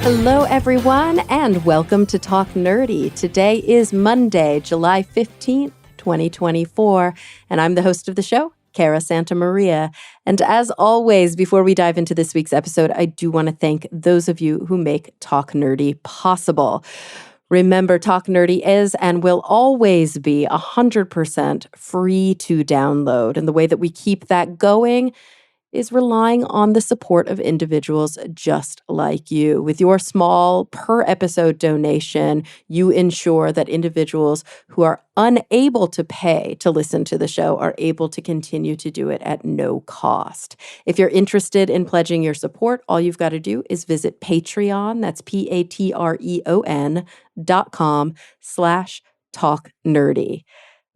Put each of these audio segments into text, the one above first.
Hello, everyone, and welcome to Talk Nerdy. Today is Monday, July 15th, 2024, and I'm the host of the show, Cara Santa Maria. And as always, before we dive into this week's episode, I do want to thank those of you who make Talk Nerdy possible. Remember, Talk Nerdy is and will always be 100% free to download. And the way that we keep that going is relying on the support of individuals just like you. With your small per episode donation, you ensure that individuals who are unable to pay to listen to the show are able to continue to do it at no cost. If you're interested in pledging your support, all you've got to do is visit Patreon. That's patreon.com/talknerdy.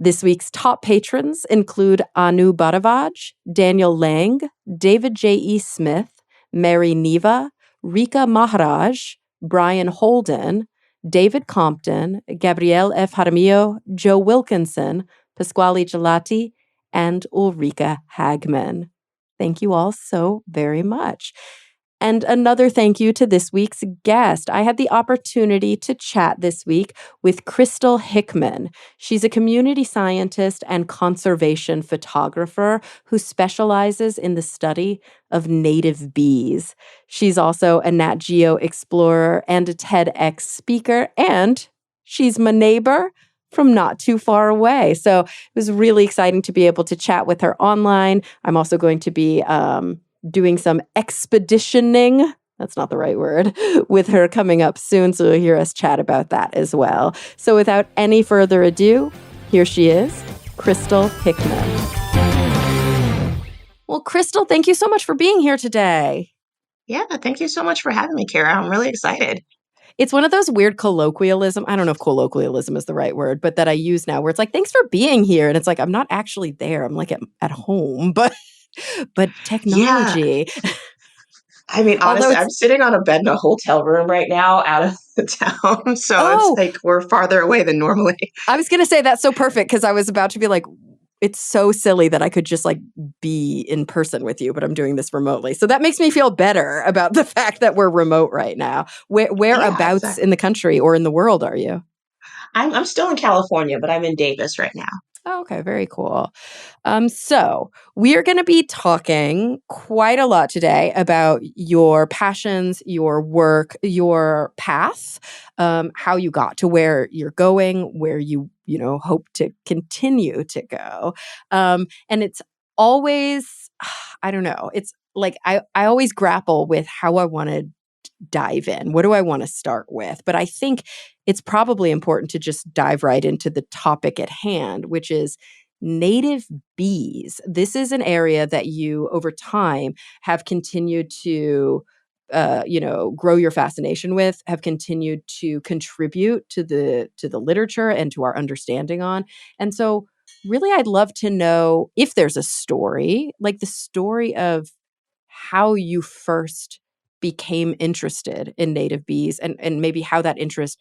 This week's top patrons include Anu Bharavaj, Daniel Lang, David J.E. Smith, Mary Neva, Rika Maharaj, Brian Holden, David Compton, Gabrielle F. Jaramillo, Joe Wilkinson, Pasquale Gelati, and Ulrika Hagman. Thank you all so very much. And another thank you to this week's guest. I had the opportunity to chat this week with Krystle Hickman. She's a community scientist and conservation photographer who specializes in the study of native bees. She's also a Nat Geo explorer and a TEDx speaker, and she's my neighbor from not too far away. So it was really exciting to be able to chat with her online. I'm also going to be doing some expeditioning, that's not the right word, with her coming up soon. So you'll hear us chat about that as well. So without any further ado, here she is, Krystle Hickman. Well, Krystle, thank you so much for being here today. Yeah, thank you so much for having me, Cara. I'm really excited. It's one of those weird colloquialism. I don't know if colloquialism is the right word, but that I use now where it's like, thanks for being here. And it's like, I'm not actually there. I'm like at home, but technology. Yeah. I mean, honestly, I'm sitting on a bed in a hotel room right now out of the town. So it's like we're farther away than normally. I was going to say that's so perfect because I was about to be like, it's so silly that I could just like be in person with you, but I'm doing this remotely. So that makes me feel better about the fact that we're remote right now. Whereabouts exactly. in the country or in the world are you? I'm still in California, but I'm in Davis right now. Oh, okay, very cool. So we are going to be talking quite a lot today about your passions, your work, your path, how you got to where you're going, where you hope to continue to go. And it's always, I don't know, it's like I always grapple with how I want to dive in. What do I want to start with? But I think it's probably important to just dive right into the topic at hand, which is native bees. This is an area that you, over time, have continued to grow your fascination with, have continued to contribute to the literature and to our understanding on. And so really, I'd love to know if there's a story, like the story of how you first became interested in native bees and maybe how that interest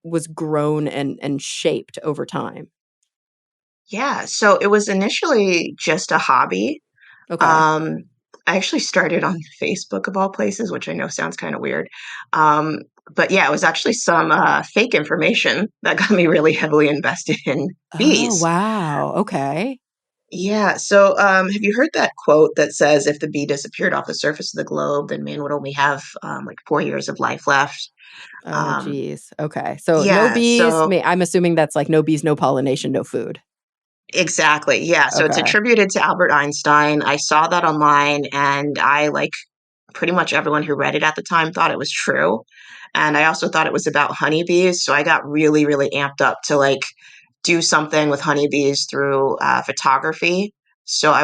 was grown and shaped over time. Yeah, so it was initially just a hobby. Okay. I actually started on Facebook of all places, which I know sounds kind of weird. But yeah, it was actually some fake information that got me really heavily invested in bees. Oh, wow. Okay. Yeah. So have you heard that quote that says, if the bee disappeared off the surface of the globe, then man would only have like 4 years of life left? Oh, geez. Okay. So yeah, no bees. I'm assuming that's like no bees, no pollination, no food. Exactly. Yeah. So it's attributed to Albert Einstein. I saw that online and I, like pretty much everyone who read it at the time, thought it was true. And I also thought it was about honeybees. So I got really, really amped up to like do something with honeybees through photography. So I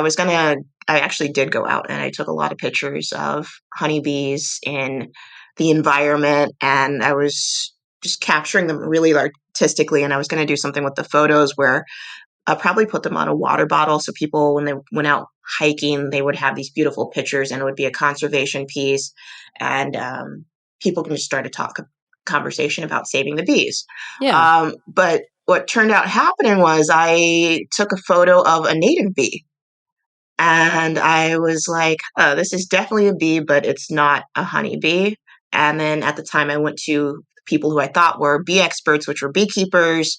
actually did go out and I took a lot of pictures of honeybees in the environment and I was just capturing them really artistically. And I was going to do something with the photos where I'll probably put them on a water bottle so people, when they went out hiking, they would have these beautiful pictures and it would be a conservation piece. And people can just start a conversation about saving the bees. Yeah. But what turned out happening was I took a photo of a native bee. And I was like, oh, this is definitely a bee, but it's not a honeybee. And then at the time, I went to people who I thought were bee experts, which were beekeepers,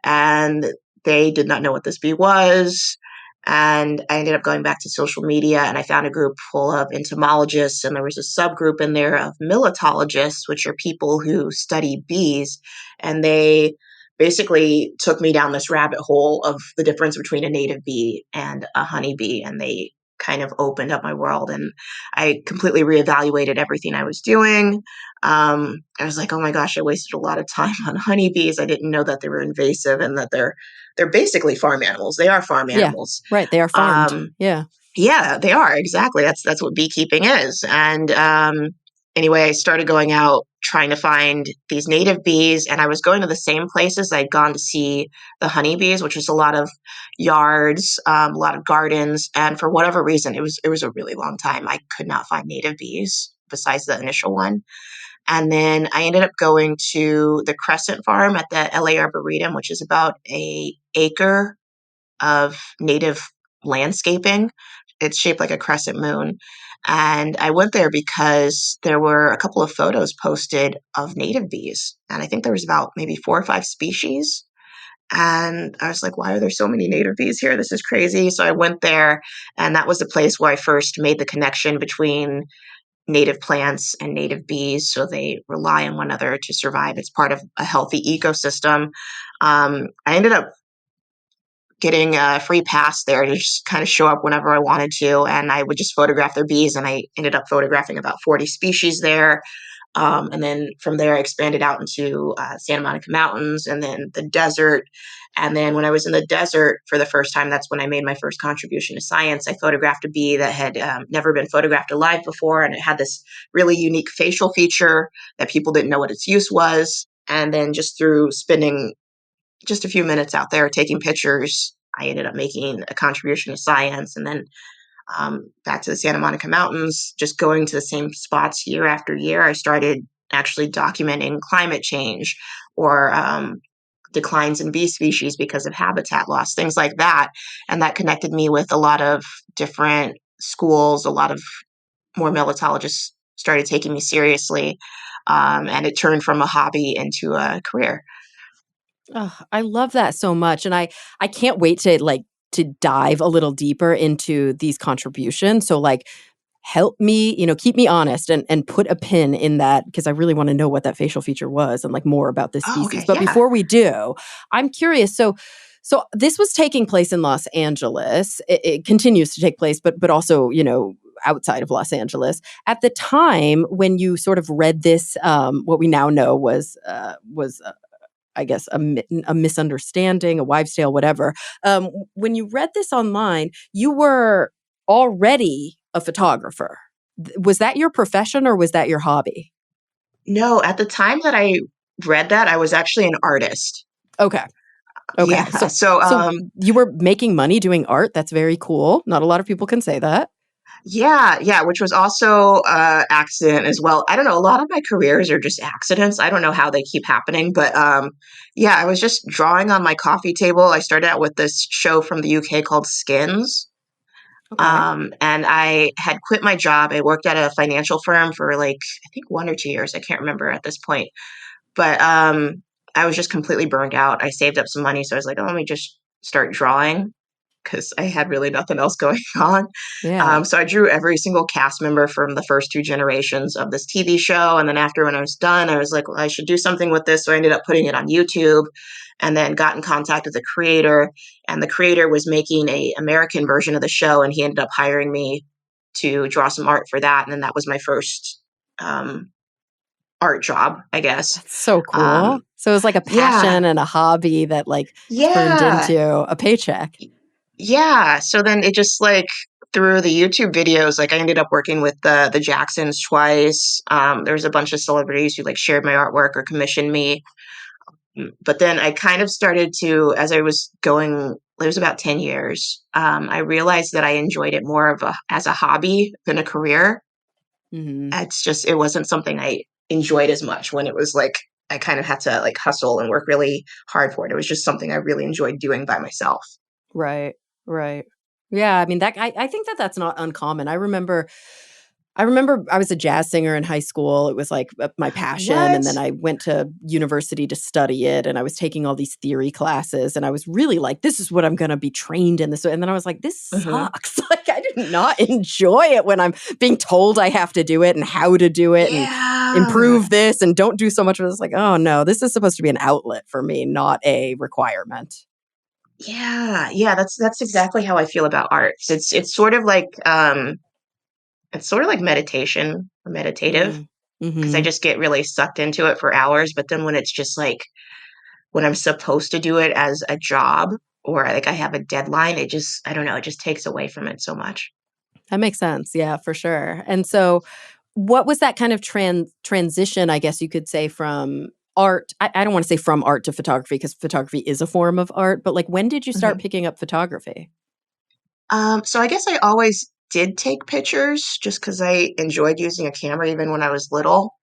and they did not know what this bee was. And I ended up going back to social media, and I found a group full of entomologists, and there was a subgroup in there of milletologists, which are people who study bees. And they basically took me down this rabbit hole of the difference between a native bee and a honeybee. And they kind of opened up my world, and I completely reevaluated everything I was doing. I was like, oh my gosh, I wasted a lot of time on honeybees. I didn't know that they were invasive and that they're basically farm animals. They are farm Yeah, animals. right. They are farmed. Yeah. Yeah, they are. Exactly. That's what beekeeping is. And anyway, I started going out trying to find these native bees, and I was going to the same places I'd gone to see the honeybees, which was a lot of yards, a lot of gardens. And for whatever reason, it was a really long time. I could not find native bees besides the initial one. And then I ended up going to the Crescent Farm at the LA Arboretum, which is about a acre of native landscaping. It's shaped like a crescent moon. And I went there because there were a couple of photos posted of native bees. And I think there was about maybe 4 or 5 species. And I was like, why are there so many native bees here? This is crazy. So I went there, and that was the place where I first made the connection between native plants and native bees. So they rely on one another to survive. It's part of a healthy ecosystem. I ended up getting a free pass there to just kind of show up whenever I wanted to. And I would just photograph their bees. And I ended up photographing about 40 species there. And then from there, I expanded out into Santa Monica Mountains and then the desert. And then when I was in the desert for the first time, that's when I made my first contribution to science. I photographed a bee that had never been photographed alive before. And it had this really unique facial feature that people didn't know what its use was. And then just through spending just a few minutes out there taking pictures, I ended up making a contribution to science. And then back to the Santa Monica Mountains, just going to the same spots year after year, I started actually documenting climate change or declines in bee species because of habitat loss, things like that. And that connected me with a lot of different schools, a lot of more milletologists started taking me seriously. And it turned from a hobby into a career. Oh, I love that so much. And I can't wait to dive a little deeper into these contributions. So help me, keep me honest and put a pin in that because I really want to know what that facial feature was and more about this Oh, species. okay. But Yeah. before we do, I'm curious. So this was taking place in Los Angeles. It continues to take place, but also, outside of Los Angeles. At the time when you sort of read this, what we now know was I guess a misunderstanding, a wives' tale, whatever. When you read this online, you were already a photographer. Was that your profession or was that your hobby? No, at the time that I read that, I was actually an artist. Okay. Okay. Yeah. So you were making money doing art. That's very cool. Not a lot of people can say that. Yeah, which was also accident as well. I don't know. A lot of my careers are just accidents. I don't know how they keep happening, but yeah, I was just drawing on my coffee table. I started out with this show from the UK called Skins. Okay. And I had quit my job. I worked at a financial firm for I think 1 or 2 years. I can't remember at this point. But I was just completely burned out. I saved up some money, so I was like, "Oh, let me just start drawing," because I had really nothing else going on. Yeah. So I drew every single cast member from the first 2 generations of this TV show, and then after when I was done, I was like, "Well, I should do something with this." So I ended up putting it on YouTube, and then got in contact with the creator, and the creator was making a American version of the show, and he ended up hiring me to draw some art for that, and then that was my first um, art job, I guess. That's so Um, cool. So it was like a yeah, passion and a hobby that turned yeah, into a paycheck. yeah. So then it just through the YouTube videos, I ended up working with the Jacksons twice. There was a bunch of celebrities who shared my artwork or commissioned me. But then I kind of started to, as I was going, it was about 10 years. I realized that I enjoyed it more as a hobby than a career. Hmm. It wasn't something I enjoyed as much when it was I kind of had to hustle and work really hard for it. It was just something I really enjoyed doing by myself. Right. Right. Yeah. I mean, I think that that's not uncommon. I remember I remember I was a jazz singer in high school. It was like my passion. And then I went to university to study it. And I was taking all these theory classes. And I was really like, this is what I'm going to be trained in this. And then I was like, this sucks. Like, I did not enjoy it when I'm being told I have to do it and how to do it and improve this and don't do so much of this. Like, oh no, this is supposed to be an outlet for me, not a requirement. Yeah, that's exactly how I feel about art. It's sort of like meditation or meditative, because I just get really sucked into it for hours. But then when it's just like when I'm supposed to do it as a job or like I have a deadline, I don't know, it just takes away from it so much. That makes sense. Yeah, for sure. And so what was that kind of transition, I guess you could say, from art? I don't want to say from art to photography, because photography is a form of art, but like when did you start picking up photography? So I guess I always did take pictures just because I enjoyed using a camera even when I was little.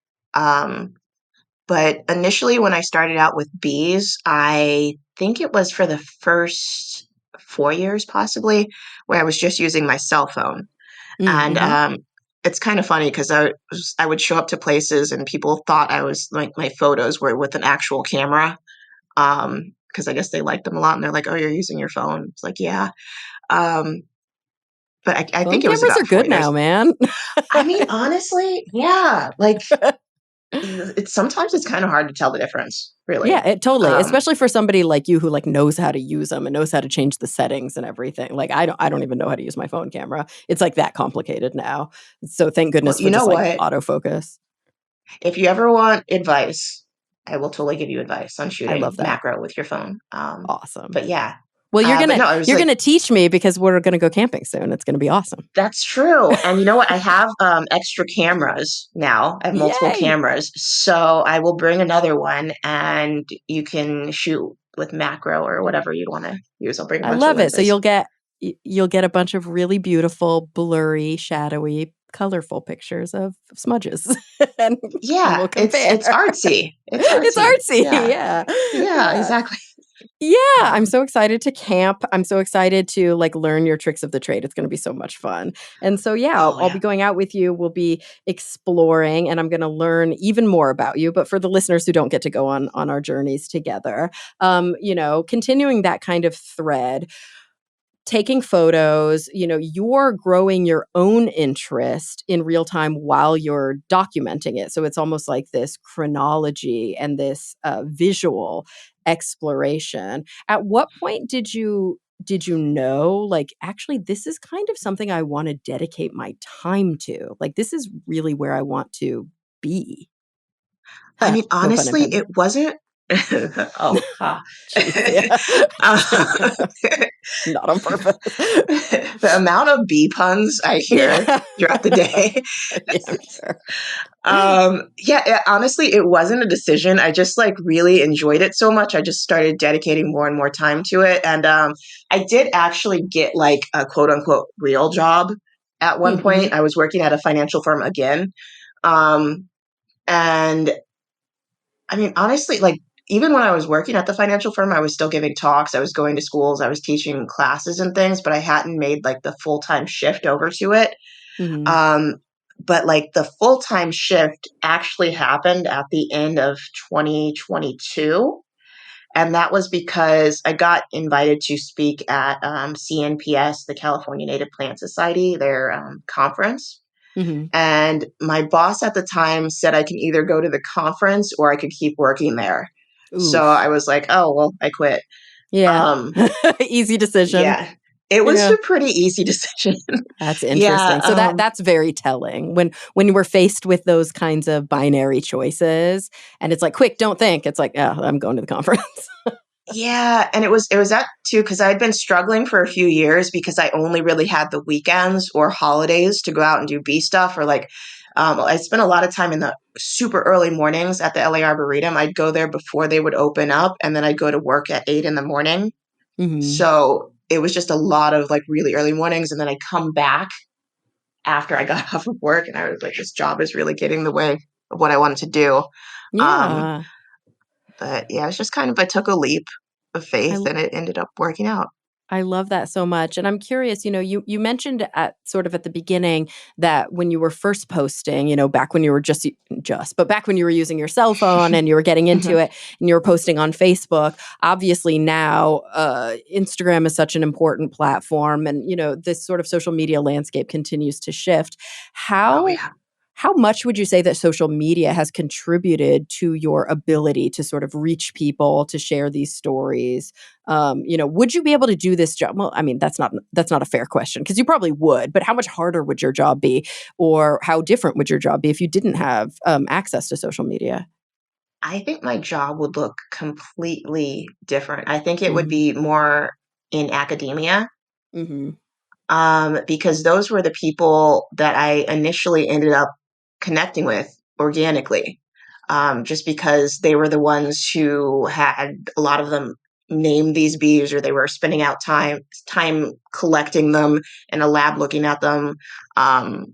But initially, when I started out with bees, I think it was for the first 4 years, possibly, where I was just using my cell phone. And it's kind of funny because I would show up to places and people thought I was like my photos were with an actual camera, because I guess they liked them a lot and they're like, "Oh, you're using your phone." It's like, yeah. Um, but I Phone think it was cameras about are four good years. now, man. I mean, honestly, yeah. Like sometimes it's kind of hard to tell the difference, really. Yeah, it totally, Um, especially for somebody like you who like knows how to use them and knows how to change the settings and everything. Like I don't even know how to use my phone camera. It's like that complicated now. So thank well, goodness you for know just like what? autofocus. If you ever want advice, I will totally give you advice on I shooting love that. macro with your phone. Awesome. But yeah, Well, you're but gonna no, I was you're like, gonna teach me because we're gonna go camping soon. It's gonna be awesome. that's true. And you know what? I have extra cameras now. I have multiple Yay! cameras. So I will bring another one and you can shoot with macro or whatever you'd want to use. I'll bring a I bunch of love it. So lenses. you'll get a bunch of really beautiful, blurry, shadowy, colorful pictures of smudges, and Yeah, we'll it's compare. artsy. It's It's artsy. artsy. Yeah. Yeah. Yeah, Yeah. exactly. Yeah, I'm Um, so excited to camp. I'm so excited to like learn your tricks of the trade. It's going to be so much fun. And so yeah, I'll, oh I'll be yeah. going out with you. We'll be exploring and I'm going to learn even more about you. But for the listeners who don't get to go on our journeys together, continuing that kind of thread, taking photos, you're growing your own interest in real time while you're documenting it. So it's almost like this chronology and this visual exploration. At what point did you know, like, actually this is kind of something I want to dedicate my time to? Like, this is really where I want to be. I mean, No pun honestly, intended. it wasn't. Oh, ha. Jeez, yeah. Uh, Not on purpose. the amount of bee puns I hear Yeah. throughout the day. Yeah, I'm sure. Honestly, it wasn't a decision. I just like really enjoyed it so much. I just started dedicating more and more time to it. And I did actually get like a quote unquote real job at one Mhm. point. I was working at a financial firm again. Um, and I mean, honestly, like even when I was working at the financial firm, I was still giving talks. I was going to schools. I was teaching classes and things, but I hadn't made like the full time shift over to it. Mhm. Um, but like the full time shift actually happened at the end of 2022. And that was because I got invited to speak at CNPS, the California Native Plant Society, their conference. Mhm. And my boss at the time said I can either go to the conference or I could keep working there. So Oof. I was like, oh, well, I quit. Yeah. Um, Easy decision. yeah, it was Yeah. a pretty easy decision. That's Yeah. interesting. So that's very telling. When we're faced with those kinds of binary choices and it's like, quick, don't think. It's like, yeah, I'm going to the conference. Yeah, and it was that too because I had been struggling for a few years because I only really had the weekends or holidays to go out and do bee stuff or like I spent a lot of time in the super early mornings at the LA Arboretum. I'd go there before they would open up and then I'd go to work at 8 in the morning. Mhm. So it was just a lot of like really early mornings and then I'd come back after I got off of work and I was like, this job is really getting in the way of what I wanted to do. Um, Yeah. but yeah, it's just kind of I took a leap of I faith and it ended up working out. I love that so much. And I'm curious, you mentioned at the beginning that when you were first posting, back when you were but back when you were using your cell phone and you were getting into Mhm. it and you were posting on Facebook, obviously now Instagram is such an important platform and, this sort of social media landscape continues to shift. Oh, How yeah. how much would you say that social media has contributed to your ability to sort of reach people, to share these stories? Would you be able to do this job? Well, I mean, that's not a fair question because you probably would, but how much harder would your job be, or how different would your job be if you didn't have access to social media? I think my job would look completely different. I think it would Hmm. be more in academia, Hmm. because those were the people that I initially ended up connecting with organically, just because they were the ones who had a lot of them named these bees, or they were spending out time collecting them in a lab looking at them. Um,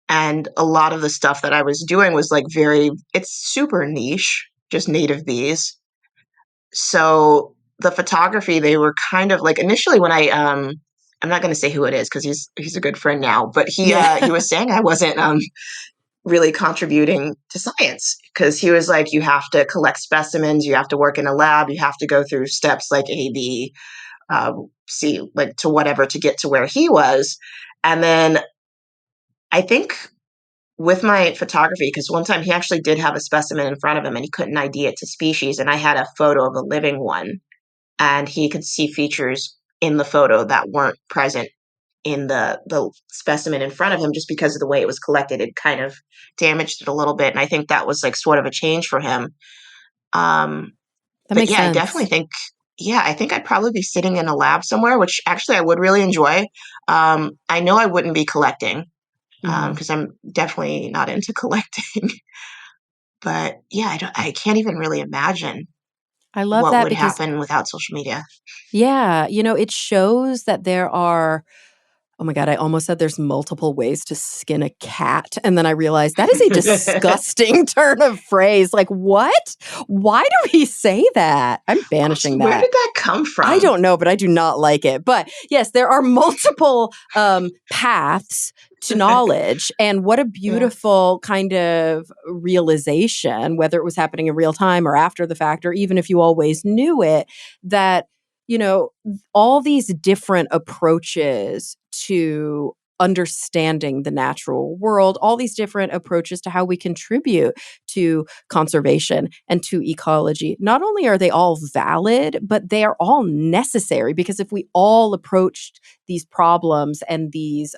and a lot of the stuff that I was doing was like it's super niche, just native bees. So the photography, they were kind of like initially when I'm not going to say who it is because he's a good friend now, but Yeah. he was saying I wasn't really contributing to science because he was like, you have to collect specimens, you have to work in a lab, you have to go through steps like A, B, C, like to whatever to get to where he was. And then I think with my photography, because one time he actually did have a specimen in front of him and he couldn't ID it to species, and I had a photo of a living one, and he could see features in the photo that weren't present in the specimen in front of him just because of the way it was collected. It kind of damaged it a little bit, and I think that was like sort of a change for him. Um, That but makes yeah, I definitely sense. think. Yeah, I think I'd probably be sitting in a lab somewhere, which actually I would really enjoy. I know I wouldn't be collecting Hmm. because I'm definitely not into collecting. But yeah, I can't even really imagine I love what that would because, happen without social media. yeah, it shows that there are. Oh my god, I almost said there's multiple ways to skin a cat, and then I realized that is a disgusting turn of phrase. Like, what? Why do we say that? I'm banishing Also, where that. did that come I from? don't know, but I do not like it. But yes, there are multiple paths to knowledge. And what a Yeah. beautiful kind of realization, whether it was happening in real time or after the fact, or even if you always knew it, that, you know, all these different approaches to understanding the natural world, all these different approaches to how we contribute to conservation and to ecology. Not only are they all valid, but they are all necessary because if we all approached these problems and these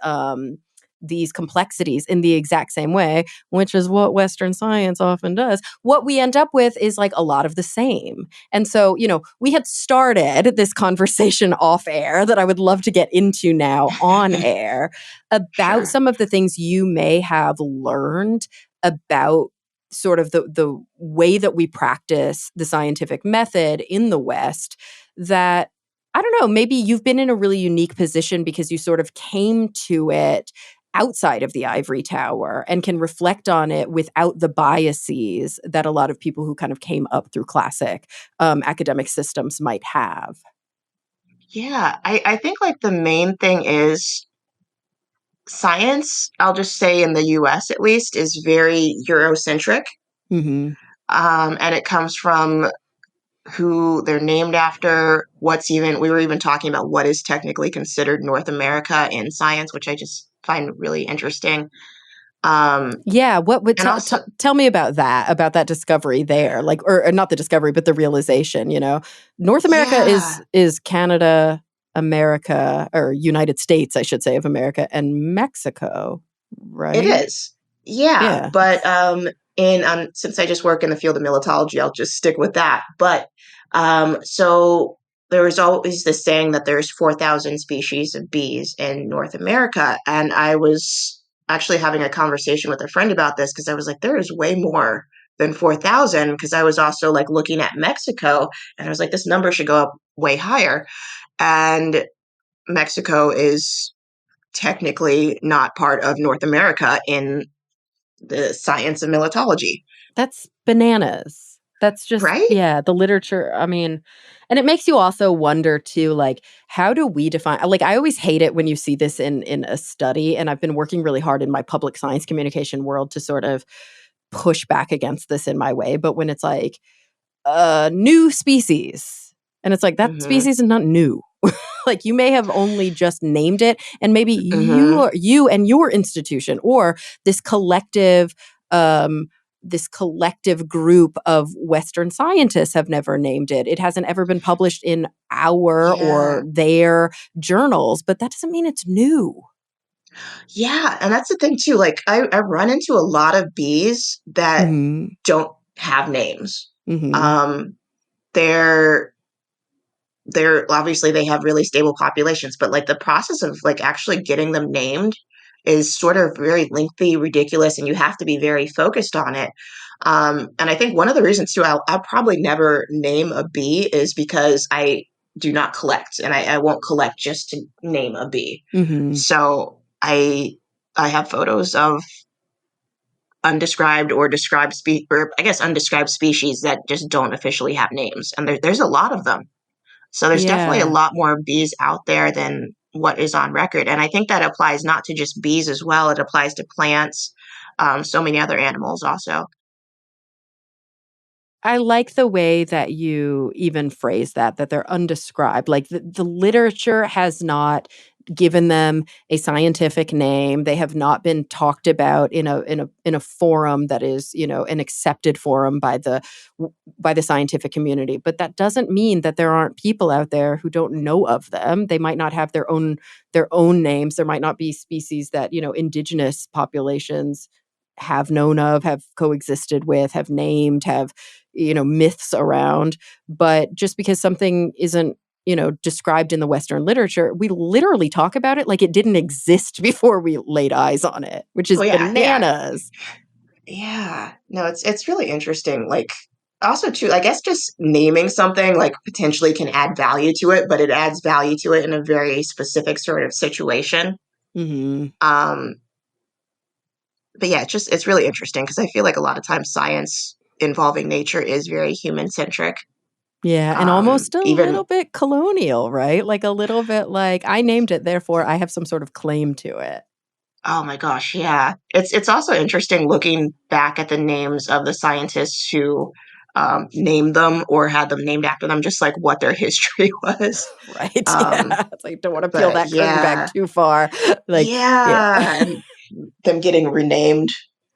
complexities in the exact same way, which is what Western science often does, what we end up with is like a lot of the same. And so, we had started this conversation off air that I would love to get into now on air about Sure. some of the things you may have learned about sort of the way that we practice the scientific method in the West that I don't know, maybe you've been in a really unique position because you sort of came to it outside of the ivory tower and can reflect on it without the biases that a lot of people who kind of came up through classic academic systems might have. Yeah, I think like the main thing is science, I'll just say in the US at least, is very Eurocentric. Hmm. And it comes from who they're named after, we were even talking about what is technically considered North America in science, which I just find really interesting. Um, Yeah, what would and also, tell me about that discovery there, like, or not the discovery, but the realization. North America yeah, is Canada, America, or United States, I should say, of America, and Mexico, it right? is. Yeah, Yeah. but in since I just work in the field of militology, I'll just stick with that. But so there is always this saying that there's 4,000 species of bees in North America, and I was actually having a conversation with a friend about this because I was like, there is way more than 4,000 because I was also like looking at Mexico, and I was like, this number should go up way higher, and Mexico is technically not part of North America in the science of militology. That's bananas. That's just, right? yeah, the literature. I mean, and it makes you also wonder too, like, how do we define, like, I always hate it when you see this in a study, and I've been working really hard in my public science communication world to sort of push back against this in my way. But when it's like, new species, and it's like, that Mm-hmm. species is not new. Like, you may have only just named it, and maybe Mm-hmm. you and your institution, or this collective um this collective group of Western scientists have never named it. It hasn't ever been published in our Yeah. or their journals, but that doesn't mean it's new. Yeah. And that's the thing too. Like I run into a lot of bees that Mhm. don't have names. Mhm. Um, they're they're obviously they have really stable populations, but like the process of like actually getting them named is sort of very lengthy, ridiculous, and you have to be very focused on it. And I think one of the reasons too, I'll probably never name a bee is because I do not collect, and I won't collect just to name a bee. Mhm. So I have photos of undescribed or or I guess undescribed species that just don't officially have names, and there's a lot of them. So there's definitely a Yeah. lot more bees out there than what is on record. And I think that applies not to just bees as well, it applies to plants, so many other animals also. I like the way that you even phrase that they're undescribed. Like, the literature has not given them a scientific name. They have not been talked about in a forum that is, an accepted forum by the scientific community. But that doesn't mean that there aren't people out there who don't know of them. They might not have their own names. There might not be species that, indigenous populations have known of, have coexisted with, have named, have, myths around. But just because something isn't, described in the Western literature, we literally talk about it like it didn't exist before we laid eyes on it, which Oh is yeah, yeah, bananas. yeah. No, it's really interesting. Like also too, I guess just naming something like potentially can add value to it, but it adds value to it in a very specific sort of situation. Mhm. Um, but yeah, it's really interesting because I feel like a lot of times science involving nature is very human centric. Yeah, and almost a little Even bit colonial, right? Like, a little bit like, I named it, therefore I have some sort of claim to it. Oh my gosh, yeah. It's also interesting looking back at the names of the scientists who named them or had them named after them, just like what their history was. Right? Um, Yeah. It's like, don't wanna peel but that curtain back yeah, too far. Like, yeah. yeah, and them getting renamed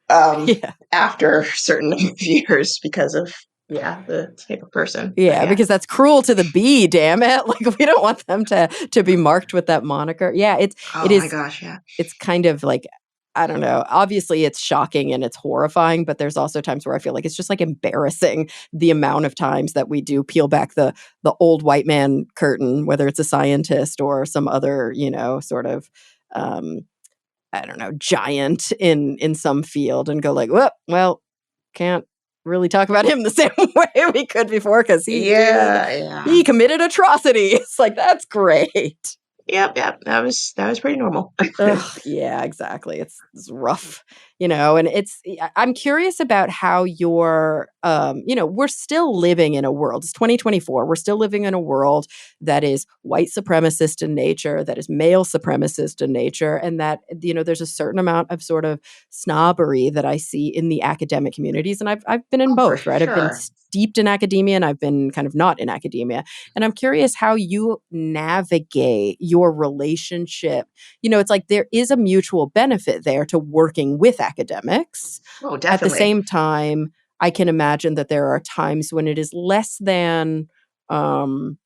Yeah. after certain number of years because of yeah the type of person. But Yeah, yeah, because that's cruel to the bee, damn it. Like, we don't want them to be marked with that moniker. Yeah, it oh my is gosh, yeah, it's kind of like, I don't know. Obviously, it's shocking and it's horrifying, but there's also times where I feel like it's just, like, embarrassing the amount of times that we do peel back the old white man curtain, whether it's a scientist or some other, sort of, um, I don't know, giant in some field, and go like, well, can't really talk about him the same way we could before, because yeah, yeah. he committed atrocities. Like, that's great. Yep, yep. That was pretty normal. Ugh, yeah, exactly. It's rough, and I'm curious about how we're still living in a world. It's 2024. We're still living in a world that is white supremacist in nature, that is male supremacist in nature, and that, there's a certain amount of sort of snobbery that I see in the academic communities. And I've been in Oh, for both, right? I've been sure. steeped in academia, and I've been kind of not in academia. And I'm curious how you navigate your relationship. It's like there is a mutual benefit there to working with academics. Oh, At the definitely. same time, I can imagine that there are times when it is um,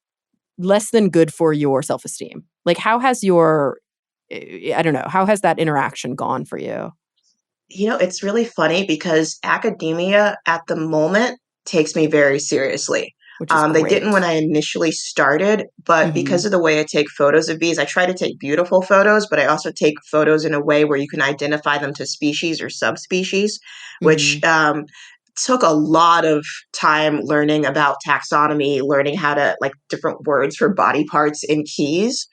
less than good for your self-esteem. Like, how has I don't know, how has that interaction gone for you? It's really funny because academia at the moment takes me very seriously. Which is They didn't when great. I initially started, but because Mhm. of the way I take photos of bees, I try to take beautiful photos, but I also take photos in a way where you can identify them to species or subspecies, which Mhm. took a lot of time learning about taxonomy, learning how to like different words for body parts and keys.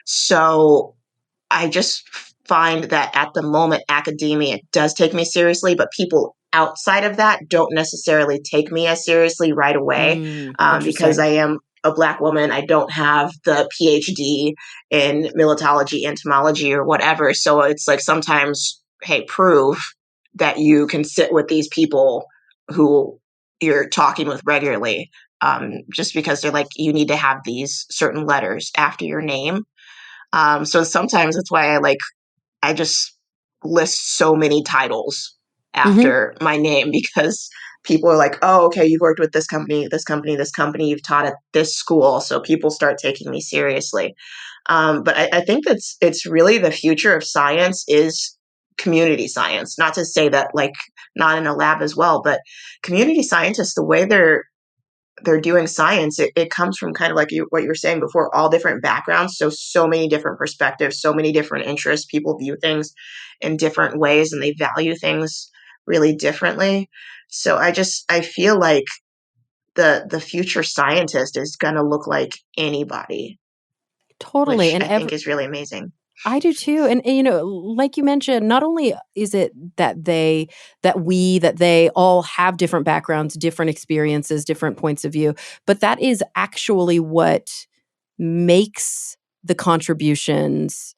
So I just find that at the moment, academia does take me seriously, but people outside of that don't necessarily take me as seriously right away, because Interesting. I am a Black woman. I don't have the PhD in militology, entomology, or whatever. So it's like sometimes, hey, prove that you can sit with these people who you're talking with regularly, just because they're like, you need to have these certain letters after your name. So sometimes that's why I just list so many titles Mm-hmm. after my name, because people are like, oh, okay, you've worked with this company, this company, this company, you've taught at this school. So people start taking me seriously. But I think it's really the future of science is community science. Not to say that like not in a lab as well, but community scientists, the way they're doing science, it comes from kind of like what you were saying before, all different backgrounds. So many different perspectives, so many different interests. People view things in different ways and they value things really differently. So I feel like the future scientist is going to look like anybody, Totally. which And I think is really amazing. I do too. And, like you mentioned, not only is it that they all have different backgrounds, different experiences, different points of view, but that is actually what makes the contributions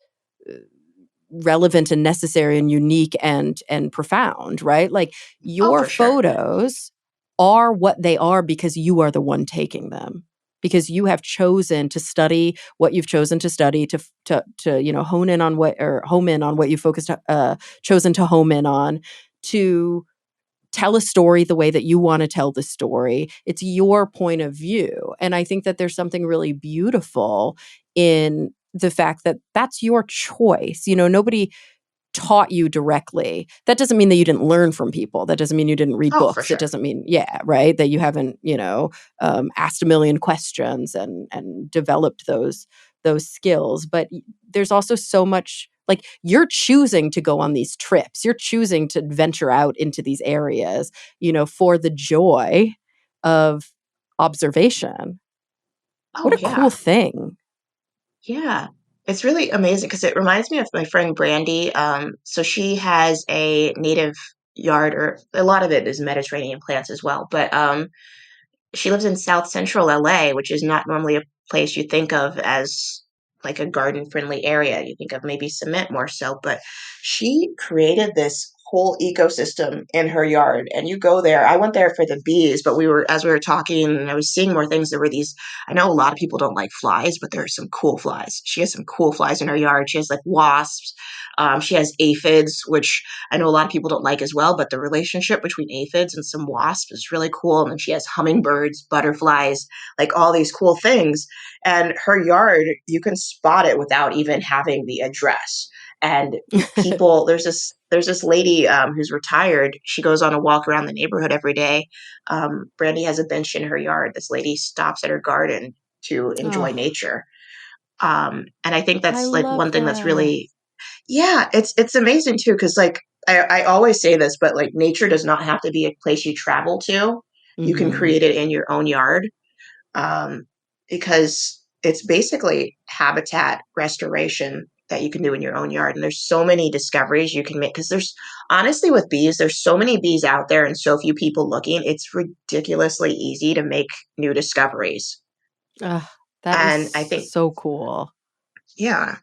relevant and necessary and unique and profound, right? Like Oh, your for sure. photos are what they are because you are the one taking them. Because you have chosen to study what you've chosen to study, to hone in on what you focused chosen to home in on, to tell a story the way that you want to tell the story. It's your point of view. And I think that there's something really beautiful in the fact that that's your choice. Nobody taught you directly. That doesn't mean that you didn't learn from people. That doesn't mean you didn't read Oh, for books. It sure. doesn't mean, yeah, right, that you haven't, asked a million questions and developed those skills. But there's also so much, like, you're choosing to go on these trips. You're choosing to venture out into these areas, for the joy of observation. What Oh, a cool yeah. thing. Yeah, it's really amazing because it reminds me of my friend Brandy. So she has a native yard, or a lot of it is Mediterranean plants as well. But she lives in South Central LA, which is not normally a place you think of as like a garden friendly area. You think of maybe cement more so, but she created this whole ecosystem in her yard. And you go there. I went there for the bees, but as we were talking and I was seeing more things, there were these. I know a lot of people don't like flies, but there are some cool flies. She has some cool flies in her yard. She has like wasps. She has aphids, which I know a lot of people don't like as well, but the relationship between aphids and some wasps is really cool. And then she has hummingbirds, butterflies, like all these cool things. And her yard, you can spot it without even having the address. And people, there's this lady who's retired. She goes on a walk around the neighborhood every day. Brandy has a bench in her yard. This lady stops at her garden to enjoy Oh, nature. And I think I that's like love one thing that's that. really, yeah, it's amazing too, because like I always say this, but like nature does not have to be a place you travel to. You can Mhm. create it in your own yard, um, because it's basically habitat restoration that you can do in your own yard. And there's so many discoveries you can make, because there's honestly with bees, there's so many bees out there and so few people looking. It's ridiculously easy to make new discoveries. Ugh, that is And I think, so cool. yeah.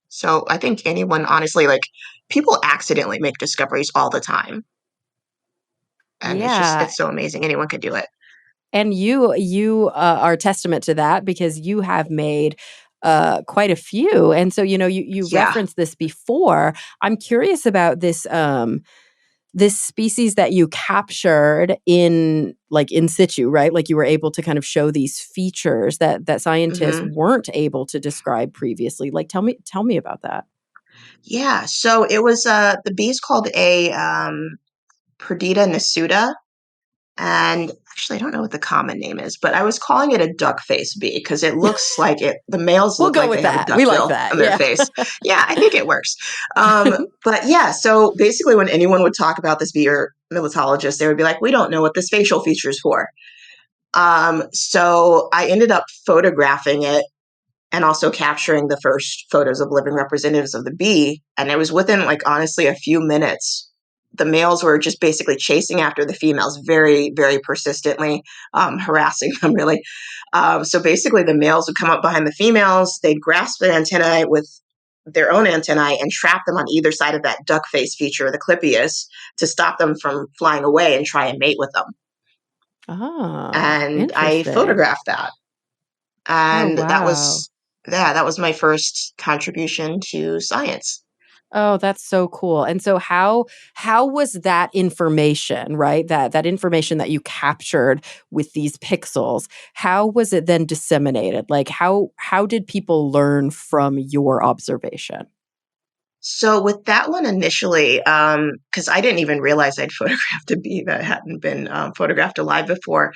So I think anyone, honestly, like people accidentally make discoveries all the time. And Yeah, it's so amazing. Anyone could do it. and you are a testament to that because you have made quite a few, and so you Yeah. referenced this before. I'm curious about this species that you captured in situ, right? Like you were able to kind of show these features that scientists Hmm. weren't able to describe previously. Like tell me about that. Yeah. So it was the bee's called a Perdita nasuta. And actually, I don't know what the common name is, but I was calling it a duck face bee because it looks like it. The males We'll look go like with they have a that. We duck like bill that. on their Yeah. face. Yeah, I think it works. But yeah, so basically, when anyone would talk about this bee or militologist, they would be like, "We don't know what this facial feature is for." So I ended up photographing it and also capturing the first photos of living representatives of the bee, and it was within like honestly a few minutes. the males were just basically chasing after the females very, very persistently, harassing them really. So basically the males would come up behind the females, they'd grasp the antennae with their own antennae and trap them on either side of that duck face feature, the clypeus, to stop them from flying away and try and mate with them. Oh, And I interesting. photographed that. Oh, And wow. that was my first contribution to science. Oh, that's so cool. And so how was that information, right? That information that you captured with these pixels, how was it then disseminated? Like how did people learn from your observation? So with that one initially, because I didn't even realize I'd photographed a bee that hadn't been photographed alive before,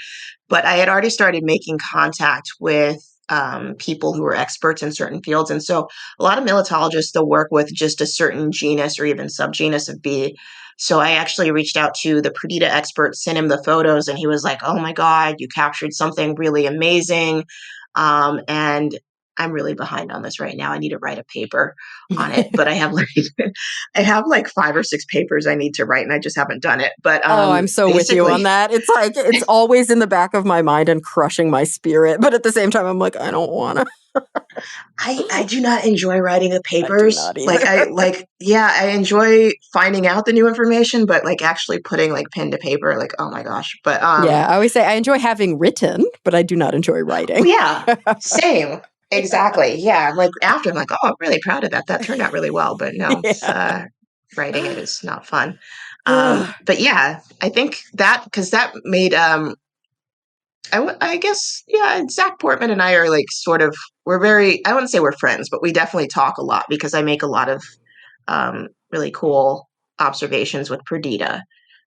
but I had already started making contact with people who were experts in certain fields. And so a lot of militologists, they'll work with just a certain genus or even subgenus of bee. So I actually reached out to the Perdita expert, sent him the photos, and he was like, "Oh my God, you captured something really amazing." And I'm really behind on this right now. I need to write a paper on it, but I have like I have like 5 or 6 papers I need to write and I just haven't done it. But Oh, I'm so with you on basically that. It's like it's always in the back of my mind and crushing my spirit, but at the same time I'm like I don't want to. I do not enjoy writing the I do papers. not either. Yeah, I enjoy finding out the new information, but like actually putting like pen to paper, like oh my gosh. But Yeah, I always say I enjoy having written, but I do not enjoy oh writing. yeah, same. Exactly. Yeah. Like after I'm like, oh, I'm really proud of that. That turned out really well. But no, it's Yeah. writing it is not fun. Ugh. But yeah, I think that because that made I guess yeah, Zach Portman and I are like sort of we're very I wouldn't say we're friends, but we definitely talk a lot because I make a lot of really cool observations with Perdita.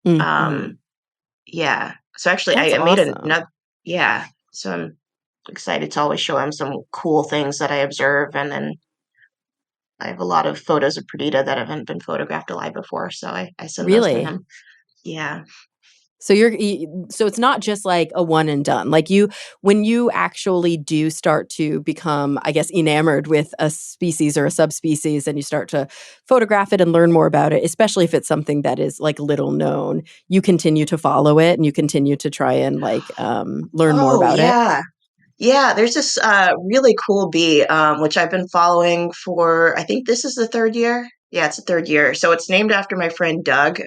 Mhm. Um, yeah. So actually, That's I made awesome. another. Yeah. So I'm excited to always show him some cool things that I observe, and then I have a lot of photos of Perdita that haven't been photographed alive before, so I send those to Really? him. Yeah. So so it's not just like a one and done. Like when you actually do start to become, I guess, enamored with a species or a subspecies and you start to photograph it and learn more about it, especially if it's something that is like little known, you continue to follow it and you continue to try and like learn more Oh about it. yeah. Yeah, there's this really cool bee, which I've been following for, I think this is the 3rd year. Yeah, it's the 3rd year. So it's named after my friend Doug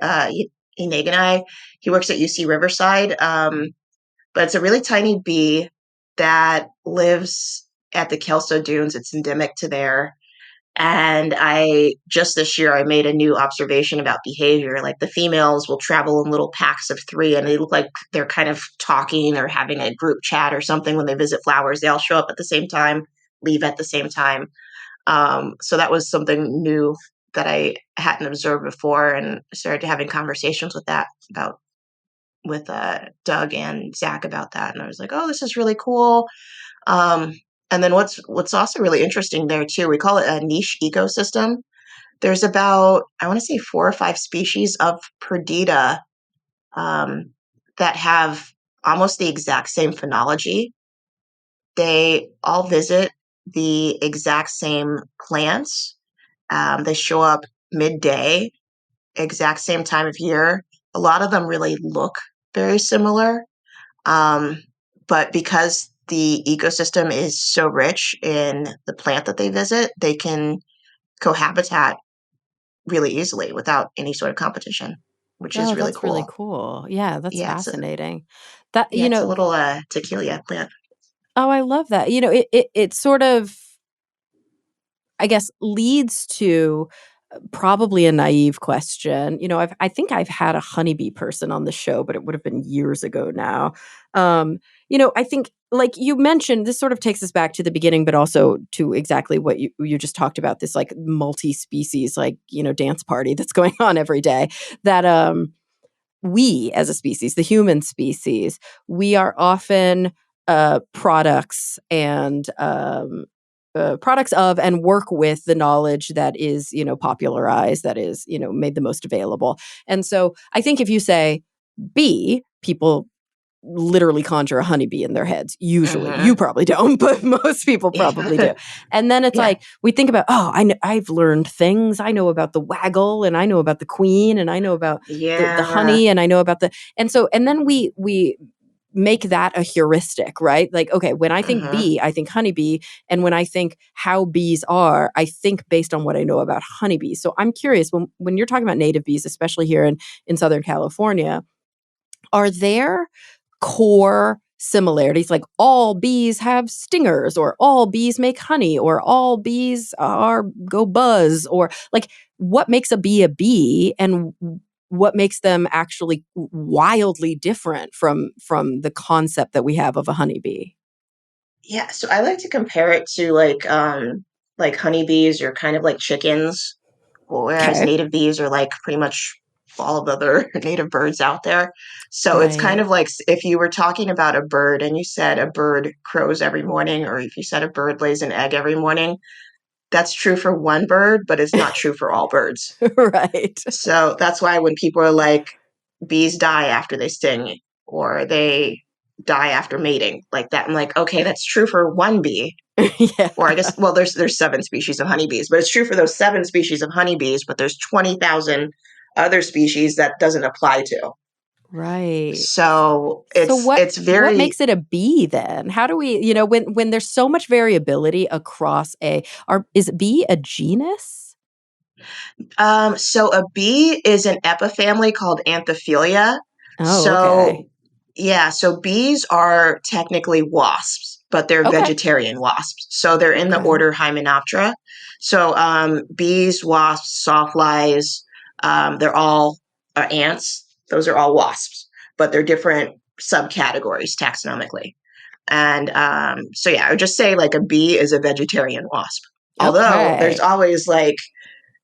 Enaganai. He works at UC Riverside. But it's a really tiny bee that lives at the Kelso Dunes. It's endemic to there. And I just this year I made a new observation about behavior. Like the females will travel in little packs of 3 and they look like they're kind of talking or having a group chat or something when they visit flowers. They all show up at the same time, leave at the same time. So that was something new that I hadn't observed before and started having conversations with that about with Doug and Zach about that. And I was like, oh, this is really cool. Um, and then what's also really interesting there too, we call it a niche ecosystem. There's about I want to say 4 or 5 species of Perdita um, that have almost the exact same phenology. They all visit the exact same plants. They show up midday, exact same time of year. A lot of them really look very similar. Um, but because the ecosystem is so rich in the plant that they visit, they can cohabitat really easily without any sort of competition, which is Oh, really that's really cool. cool. Yeah, that's Yeah, fascinating. That it's a little tequila plant. oh, I love that. It sort of I guess leads to probably a naive question. I think I've had a honeybee person on the show, but it would have been years ago now. I think, like you mentioned, this sort of takes us back to the beginning, but also to exactly what you just talked about, this like multi-species, like, dance party that's going on every day. That we as a species, the human species, we are often products of and work with the knowledge that is popularized, that is made the most available. And so I think if you say bee, people literally conjure a honeybee in their heads. Usually, you probably don't, but most people probably do. And then it's like we think about, I've learned things. I know about the waggle, and I know about the queen, and I know about the honey, and I know about and then we make that a heuristic, right? Like, okay, when I think bee, I think honeybee. And when I think how bees are, I think based on what I know about honeybees. So I'm curious, when you're talking about native bees, especially here in Southern California, are there core similarities, like all bees have stingers, or all bees make honey, or all bees go buzz, or like what makes a bee, and what makes them actually wildly different from the concept that we have of a honeybee? Yeah, so I like to compare it to like honeybees are kind of like chickens, whereas Okay. native bees are like pretty much all of the other native birds out there. So it's kind Right. of like if you were talking about a bird and you said a bird crows every morning, or if you said a bird lays an egg every morning, that's true for one bird, but it's not true for all birds. Right. So that's why when people are like, bees die after they sting, or they die after mating, like that, I'm like, okay, that's true for one bee. Yeah. Or I guess, well, there's 7 species of honeybees, but it's true for those 7 species of honeybees, but there's 20,000 other species that doesn't apply to. Right. So So it's what very makes it a bee then? How do we, when there's so much variability across is bee a genus? so a bee is an epifamily called Anthophilia. Oh, So okay. yeah, so bees are technically wasps, but they're Okay. vegetarian wasps. So they're in the Okay. order Hymenoptera. So bees, wasps, sawflies, they're all ants. Those are all wasps, but they're different subcategories taxonomically. And so yeah, I would just say like a bee is a vegetarian wasp. Although there's Okay. always like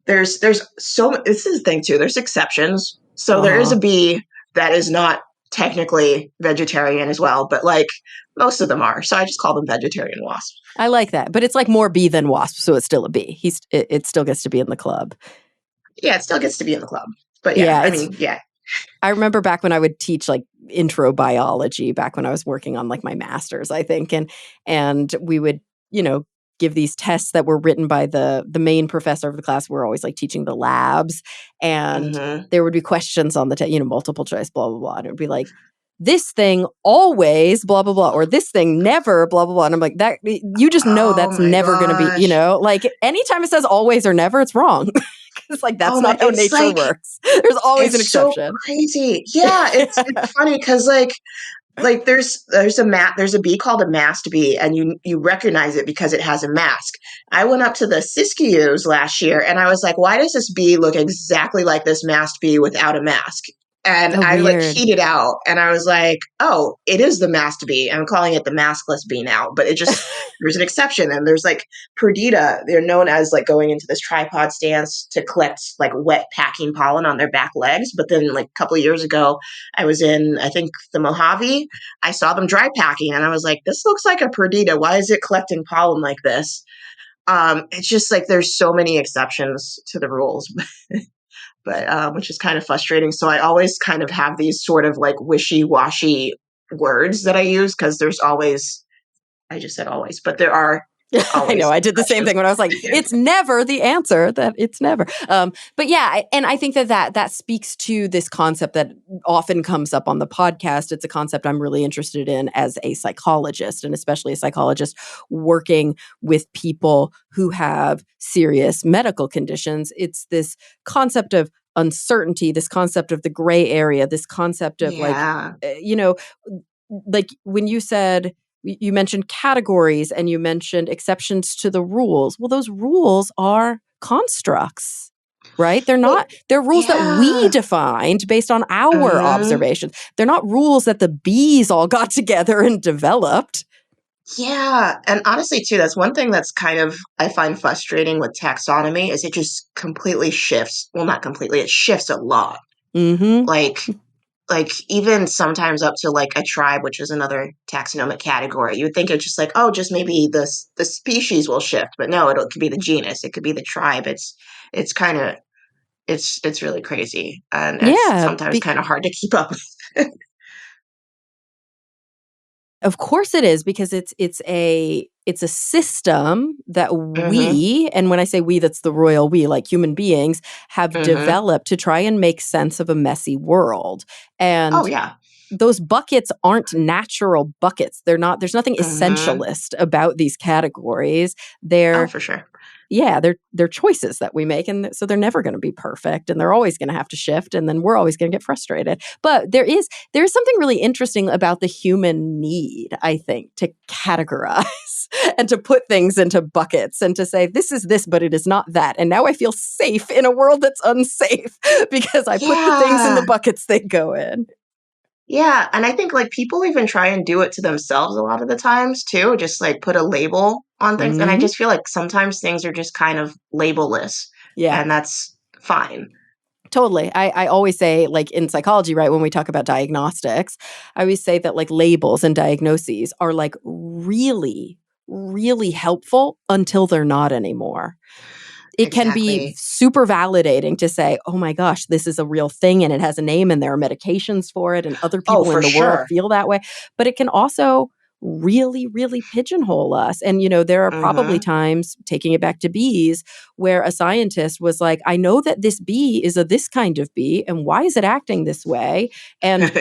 there's so this is the thing too. There's exceptions. So there is Uh-huh. a bee that is not technically vegetarian as well, but like most of them are. So I just call them vegetarian wasps. I like that. But it's like more bee than wasp, so it's still a bee. It still gets to be in the club. Yeah, it still gets to be in the club. But yeah, Yeah, I mean, yeah. I remember back when I would teach like intro biology, back when I was working on like my master's, I think, and we would, give these tests that were written by the main professor of the class. We're always like teaching the labs, and Mm-hmm. there would be questions on the test, multiple choice, blah blah blah, and it would be like, this thing always blah blah blah, or this thing never blah blah blah, and I'm like, that you just know Oh that's my never going to be, gosh. like anytime it says always or never, it's wrong. It's like that's Oh my, not how it's nature like works. There's always an it's so exception. crazy. Yeah, it's funny because like there's a bee called a mast bee, and you recognize it because it has a mask. I went up to the Siskiyous last year and I was like, why does this bee look exactly like this mast bee without a mask? And Oh, I like weird. keyed it out and I was like, oh, it is the mast bee. I'm calling it the maskless bee now, but there's an exception. And there's like Perdita, they're known as like going into this tripod stance to collect like wet packing pollen on their back legs. But then like a couple of years ago, I was in, I think, the Mojave. I saw them dry packing and I was like, this looks like a Perdita. Why is it collecting pollen like this? It's just like there's so many exceptions to the rules, but which is kind of frustrating. So I always kind of have these sort of like wishy-washy words that I use because there's always, I just said always, but there are I know. always I did the same exceptions. thing when I was like, it's never the answer. That it's never. But yeah, and I think that speaks to this concept that often comes up on the podcast. It's a concept I'm really interested in as a psychologist, and especially a psychologist working with people who have serious medical conditions. It's this concept of uncertainty, this concept of the gray area, this concept of like, Yeah. like when you mentioned categories and you mentioned exceptions to the rules. Well, those rules are constructs, right? Well, they're rules that we yeah. defined based on our Hmm. observations. They're not rules that the bees all got together and developed. Yeah. And honestly, too, that's one thing that's kind of I find frustrating with taxonomy is it just completely shifts. Well, not completely, it shifts a lot. Mm-hmm. Like even sometimes up to like a tribe, which is another taxonomic category. You would think it's just like, oh, just maybe the species will shift, but no, it could be the genus, it could be the tribe. It's kind of it's really crazy, and it's Yeah, sometimes kind of hard to keep up with. Of course it is, because it's a system that Mm-hmm. we, and when I say we, that's the royal we, like human beings, have Mm-hmm. developed to try and make sense of a messy world. Oh And yeah. those buckets aren't natural buckets. They're not, there's nothing Mm-hmm. essentialist about these categories. Oh, They're for sure. yeah, they're choices that we make, and so they're never going to be perfect, and they're always going to have to shift, and then we're always going to get frustrated. But there is something really interesting about the human need, I think, to categorize and to put things into buckets and to say this is this, but it is not that. And now I feel safe in a world that's unsafe because I put the things in the Yeah. buckets they go in. Yeah, and I think like people even try and do it to themselves a lot of the times too, just like put a label on things. And I Hmm. just feel like sometimes things are just kind of labelless, Yeah. and that's fine. Totally. I always say, like in psychology, right, when we talk about diagnostics, I always say that like labels and diagnoses are like really, really helpful until they're not anymore. It can be Exactly. super validating to say, oh my gosh, this is a real thing and it has a name and there are medications for it and other Oh, people for in the world sure. feel that way. But it can also really, really pigeonhole us. And, there are probably Mm-hmm. times, taking it back to bees, where a scientist was like, I know that this bee is a this kind of bee. And why is it acting this way? And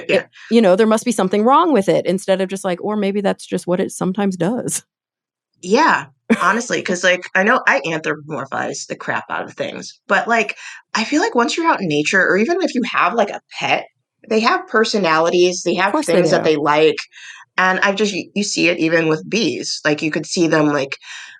Yeah. there must be something wrong with it, instead of just like, or maybe that's just what it sometimes does. Yeah. Honestly, because like I know I anthropomorphize the crap out of things, but like I feel like once you're out in nature, or even if you have like a pet, they have personalities, they Of have course they things that do. they like. And I've just, you see it even with bees. Like you could see them like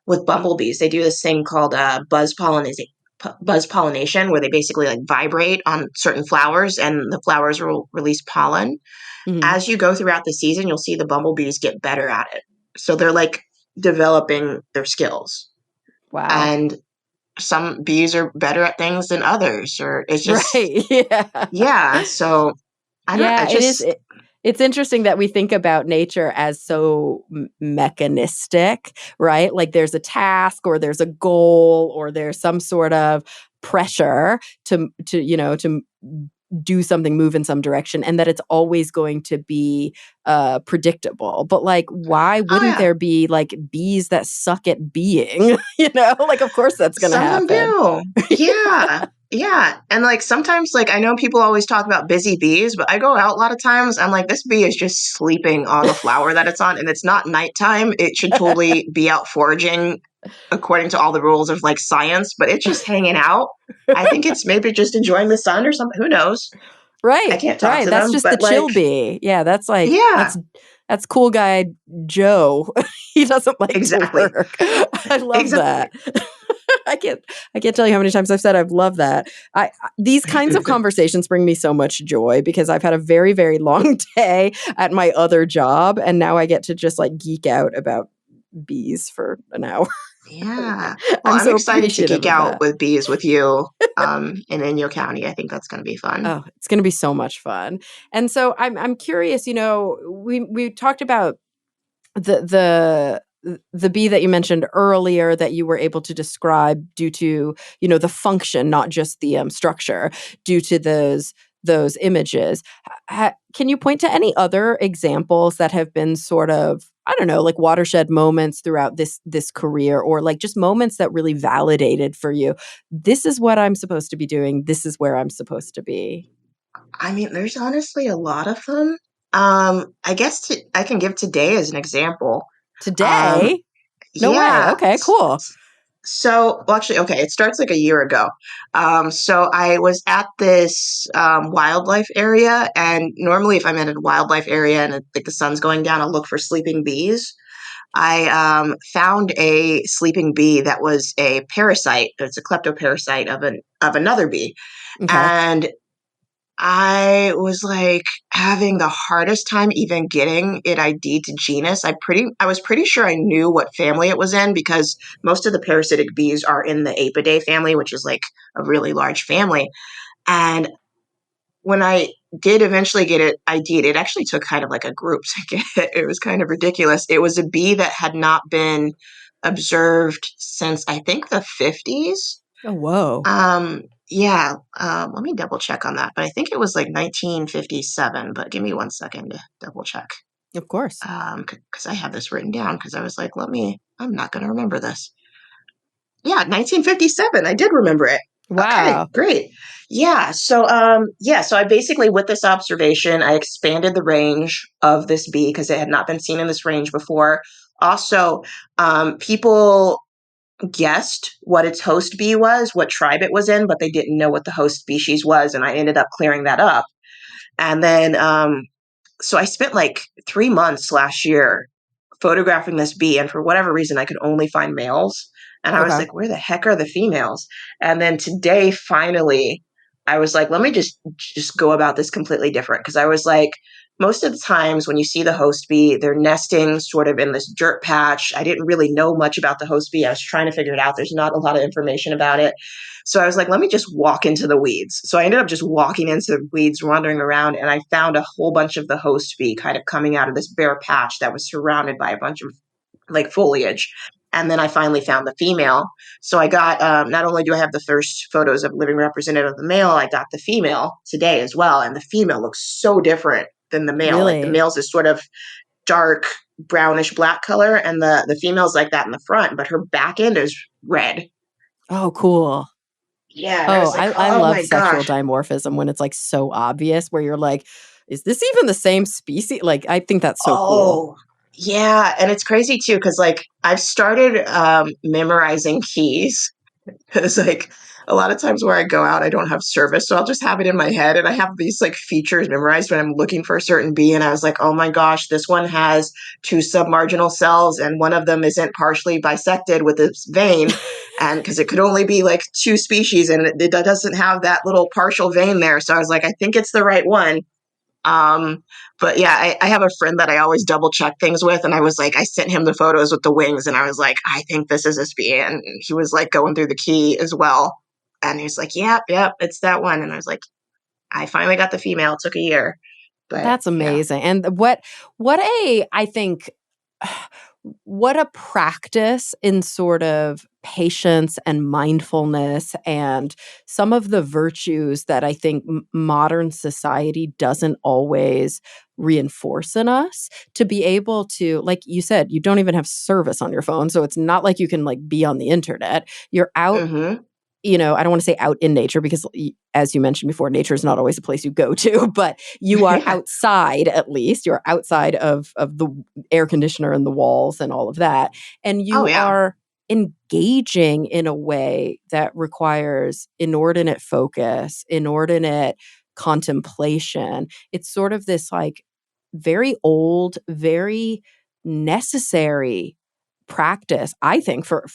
with bumblebees. They do this thing called buzz pollination, where they basically like vibrate on certain flowers and the flowers will release pollen. Mhm. As you go throughout the season, you'll see the bumblebees get better at it. So they're like developing their skills. Wow. And some bees are better at things than others, or it's just, Right. Yeah. yeah. So I Yeah, it is. just, It's interesting that we think about nature as so mechanistic, right? Like there's a task or there's a goal or there's some sort of pressure to do something, move in some direction, and that it's always going to be predictable. But like, why oh wouldn't yeah. there be like bees that suck at being? Like, of course that's going to Some of them happen. do. Yeah. Yeah. And like sometimes, like I know people always talk about busy bees, but I go out a lot of times. I'm like, this bee is just sleeping on the flower that it's on, and it's not nighttime. It should totally be out foraging according to all the rules of like science, but it's just hanging out. I think it's maybe just enjoying the sun or something. Who knows? I Right, can't talk right. to That's them, just the but like, chill bee. Yeah, that's like yeah, that's cool guy Joe. He doesn't like to exactly. work. I love Exactly. that. I can't I can't tell you how many times I've said I've loved that. These kinds of conversations bring me so much joy because I've had a very, very long day at my other job, and now I get to just like geek out about bees for an hour. Yeah. Well, I'm I'm so excited to appreciative geek of out that. with bees with you in Inyo County. I think that's going to be fun. Oh, it's going to be so much fun. And so I'm curious, we talked about the bee that you mentioned earlier that you were able to describe due to, the function, not just the structure, due to those images. Can you point to any other examples that have been sort of, I don't know, like watershed moments throughout this career, or like just moments that really validated for you, this is what I'm supposed to be doing, this is where I'm supposed to be? I mean, there's honestly a lot of them. I guess I can give today as an example. Um, Today? No way. yeah. Okay, cool. So, well, actually, okay, it starts like a year ago. So I was at this wildlife area, and normally, if I'm in a wildlife area and like the sun's going down, I'll look for sleeping bees. I found a sleeping bee that was a parasite. It's a kleptoparasite of another bee, Okay. and I was like having the hardest time even getting it ID'd to genus. I was pretty sure I knew what family it was in because most of the parasitic bees are in the Apidae family, which is like a really large family. And when I did eventually get it ID'd, it actually took kind of like a group to get it. It was kind of ridiculous. It was a bee that had not been observed since I think the 50s. Oh, whoa. Yeah, let me double check on that, but I think it was like 1957, but give me one second to double check. Of course. Because I have this written down because I was like, I'm not going to remember this. Yeah, 1957. I did remember it. Okay, Wow. great. Yeah. So I basically, with this observation, I expanded the range of this bee because it had not been seen in this range before. Also, people guessed what its host bee was, what tribe it was in, but they didn't know what the host species was. And I ended up clearing that up. And then, so I spent like 3 months last year photographing this bee, and for whatever reason, I could only find males. And I was Okay. like, where the heck are the females? And then today, finally, I was like, let me just go about this completely different. Because I was like, most of the times when you see the host bee, they're nesting sort of in this dirt patch. I didn't really know much about the host bee. I was trying to figure it out. There's not a lot of information about it. So I was like, let me just walk into the weeds. So I ended up just walking into the weeds, wandering around, and I found a whole bunch of the host bee kind of coming out of this bare patch that was surrounded by a bunch of like foliage. And then I finally found the female. So I got, not only do I have the first photos of living representative of the male, I got the female today as well. And the female looks so different than the male. Like the Really? male's is sort of dark brownish black color, and the female's like that in the front, but her back end is red. Oh, cool. Yeah, and I Oh, was like, I oh love my sexual gosh. dimorphism when it's like so obvious where you're like, is this even the same species? Like, I think that's so cool. Oh, yeah, and it's crazy too because like I've started memorizing keys. Because like a lot of times where I go out, I don't have service, so I'll just have it in my head, and I have these like features memorized when I'm looking for a certain bee. And I was like, oh my gosh, this one has two submarginal cells, and one of them isn't partially bisected with this vein, and because it could only be like two species, and it doesn't have that little partial vein there. So I was like, I think it's the right one. Um, but yeah, I have a friend that I always double check things with, and I was like, I sent him the photos with the wings, and I was like, I think this is a spee, and he was like going through the key as well, and he's like, yep, it's that one, and I was like, I finally got the female. It took a year, but That's yeah. amazing. And I think what a practice in sort of patience and mindfulness and some of the virtues that I think modern society doesn't always reinforce in us to be able to, like you said, you don't even have service on your phone, so it's not like you can like be on the internet. You're out, Mm-hmm. I don't want to say out in nature because, as you mentioned before, nature is not always a place you go to, but you are Yeah. outside at least. You're outside of the air conditioner and the walls and all of that. And Oh you yeah. are engaging in a way that requires inordinate focus, inordinate contemplation. It's sort of this like very old, very necessary practice, I think, for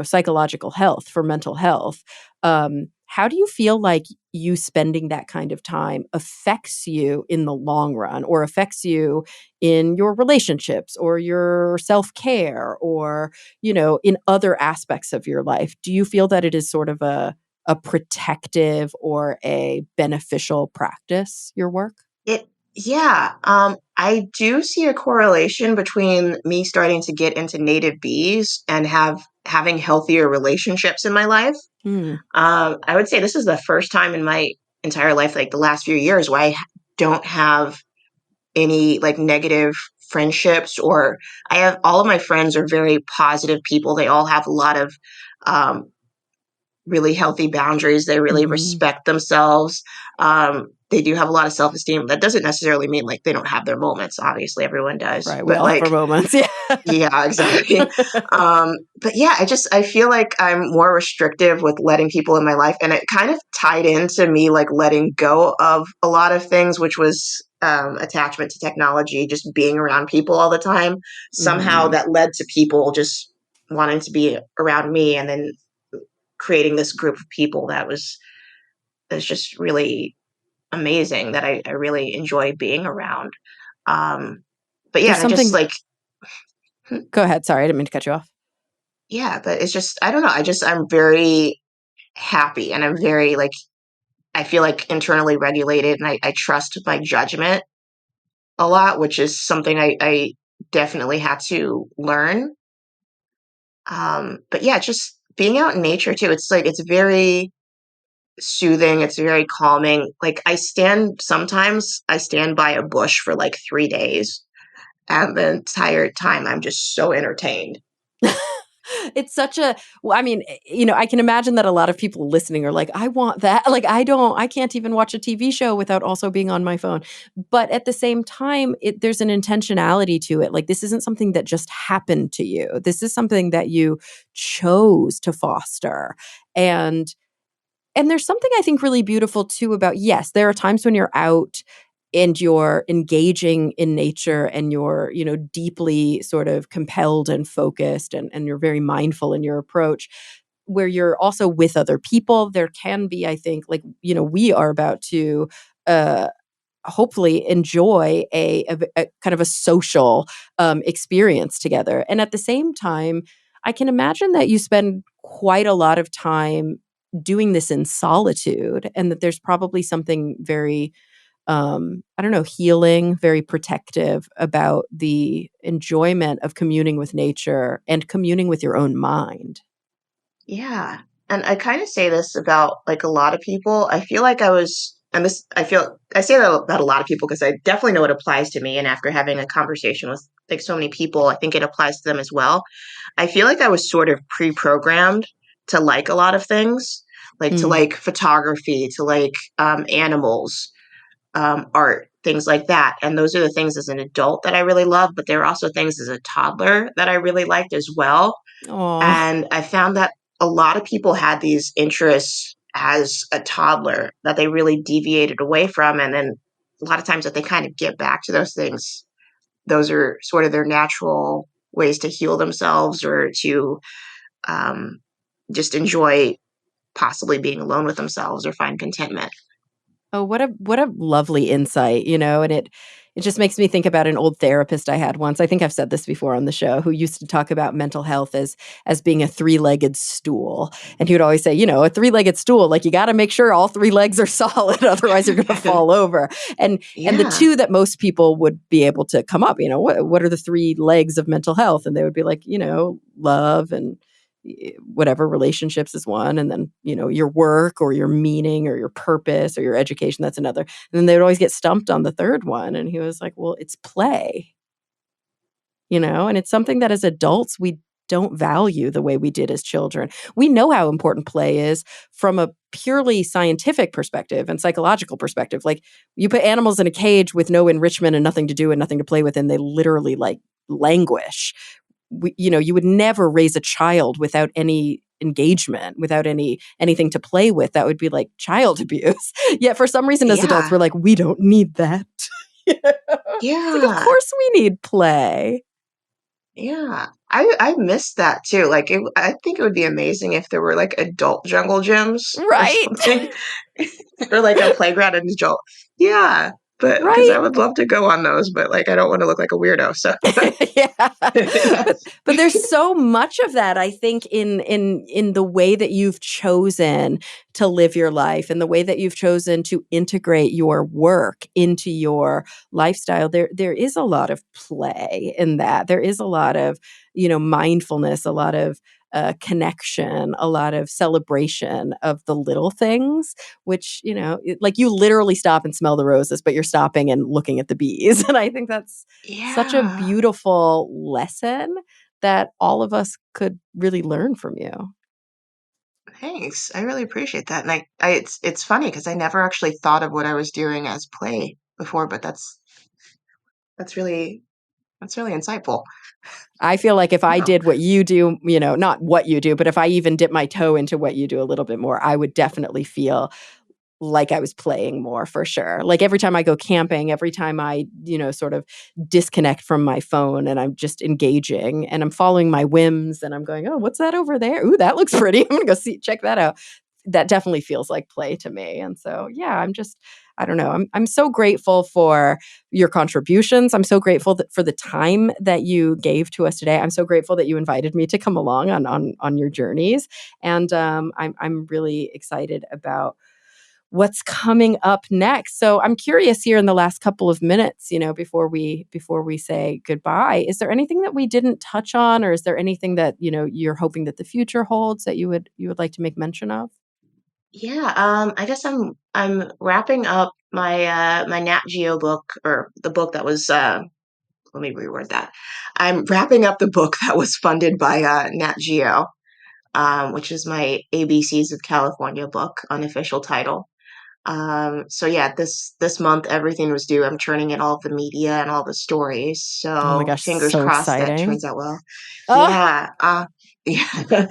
psychological health, for mental health. How do you feel like you spending that kind of time affects you in the long run, or affects you in your relationships, or your self care, or in other aspects of your life? Do you feel that it is sort of a protective or a beneficial practice, your work? It yeah, I do see a correlation between me starting to get into native bees and having healthier relationships in my life. Hmm. I would say this is the first time in my entire life, like the last few years, where don't have any like negative friendships, or I have all of my friends are very positive people. They all have a lot of um, really healthy boundaries. They really Hmm. respect themselves. They do have a lot of self esteem. That doesn't necessarily mean like they don't have their moments. Obviously, everyone does, Right. We but all have our like moments. Yeah. yeah, exactly. But yeah, I feel like I'm more restrictive with letting people in my life, and it kind of tied into me like letting go of a lot of things, which was attachment to technology, just being around people all the time. Somehow Hmm. that led to people just wanting to be around me, and then creating this group of people that's just really amazing that I really enjoy being around. Um, but yeah, There's and I just something. like Go ahead. Sorry, I didn't mean to cut you off. yeah, but it's just I don't know. I'm very happy, and I'm very like I feel like internally regulated, and I trust my judgment a lot, which is something I definitely had to learn. But yeah, just being out in nature too. It's like it's very soothing. It's very calming. Like sometimes I stand by a bush for like 3 days, and the entire time I'm just so entertained. It's such a, well, I mean, I can imagine that a lot of people listening are like, I want that. Like, I can't even watch a TV show without also being on my phone. But at the same time, there's an intentionality to it. Like, this isn't something that just happened to you. This is something that you chose to foster. And there's something I think really beautiful too about, yes, there are times when you're out and you're engaging in nature and you're, deeply sort of compelled and focused and you're very mindful in your approach, where you're also with other people. There can be, I think, like, we are about to uh hopefully enjoy a kind of a social experience together. And at the same time, I can imagine that you spend quite a lot of time doing this in solitude, and that there's probably something very, I don't know, healing, very protective about the enjoyment of communing with nature and communing with your own mind. Yeah. And I kind of say this about like a lot of people. I feel like I was, and this, I say that about a lot of people because I definitely know it applies to me. And after having a conversation with like so many people, I think it applies to them as well. I feel like I was sort of pre programmed to like a lot of things, like to Mm. like photography, to like animals, art, things like that. And those are the things as an adult that I really love, but there are also things as a toddler that I really liked as well. Aw. And I found that a lot of people had these interests as a toddler that they really deviated away from. And then a lot of times that they kind of get back to those things, those are sort of their natural ways to heal themselves or to um, just enjoy possibly being alone with themselves or find contentment. Oh, what a lovely insight, and it just makes me think about an old therapist I had once. I think I've said this before on the show, who used to talk about mental health as being a three-legged stool. And he would always say, a three-legged stool, like you got to make sure all three legs are solid, otherwise you're going to fall over. And the Yeah, two that most people would be able to come up, what are the three legs of mental health? And they would be like, love and whatever, relationships is one, and then your work or your meaning or your purpose or your education, that's another. And then they would always get stumped on the third one, and he was like, well, it's play. And it's something that as adults we don't value the way we did as children. We know how important play is from a purely scientific perspective and psychological perspective. Like, you put animals in a cage with no enrichment and nothing to do and nothing to play with, and they literally like languish. You would never raise a child without any engagement, without anything to play with. That would be like child abuse. Yet for some reason as adults yeah, we're like, we don't need that. It's like, of yeah. course we need play. Yeah, I missed that too. Like, I think it would be amazing if there were like adult jungle gyms or Right. something, or like a playground and adult. Yeah, but because I Right. would love to go on those, but like I don't want to look like a weirdo. So Yeah. yeah. But there's so much of that, I think, in the way that you've chosen to live your life and the way that you've chosen to integrate your work into your lifestyle. There is a lot of play in that. There is a lot of, mindfulness, a lot of connection, a lot of celebration of the little things, which, like, you literally stop and smell the roses, but you're stopping and looking at the bees. And I think that's such a Yeah, beautiful lesson that all of us could really learn from you. thanks. I really appreciate that. And it's funny because I never actually thought of what I was doing as play before, but that's really that's really insightful. I feel like if I Wow. did what you do, not what you do, but if I even dip my toe into what you do a little bit more, I would definitely feel like I was playing more, for sure. Like, every time I go camping, every time I, sort of disconnect from my phone and I'm just engaging and I'm following my whims and I'm going, oh, what's that over there? Ooh, that looks pretty. I'm gonna go check that out. That definitely feels like play to me. And so, yeah, I don't know. I'm so grateful for your contributions. I'm so grateful for the time that you gave to us today. I'm so grateful that you invited me to come along on your journeys. And I'm really excited about what's coming up next. So I'm curious, here in the last couple of minutes, before we say goodbye, is there anything that we didn't touch on, or is there anything that, you're hoping that the future holds that you would like to make mention of? Yeah, I guess I'm wrapping up my my Nat Geo book or the book that was let me reword that. I'm wrapping up the book that was funded by Nat Geo, which is my ABCs of California book, unofficial title. So yeah, this month everything was due. I'm churning in all of the media and all the stories. Oh my So gosh, fingers so crossed that exciting. turns out well. Oh, Yeah. Yeah.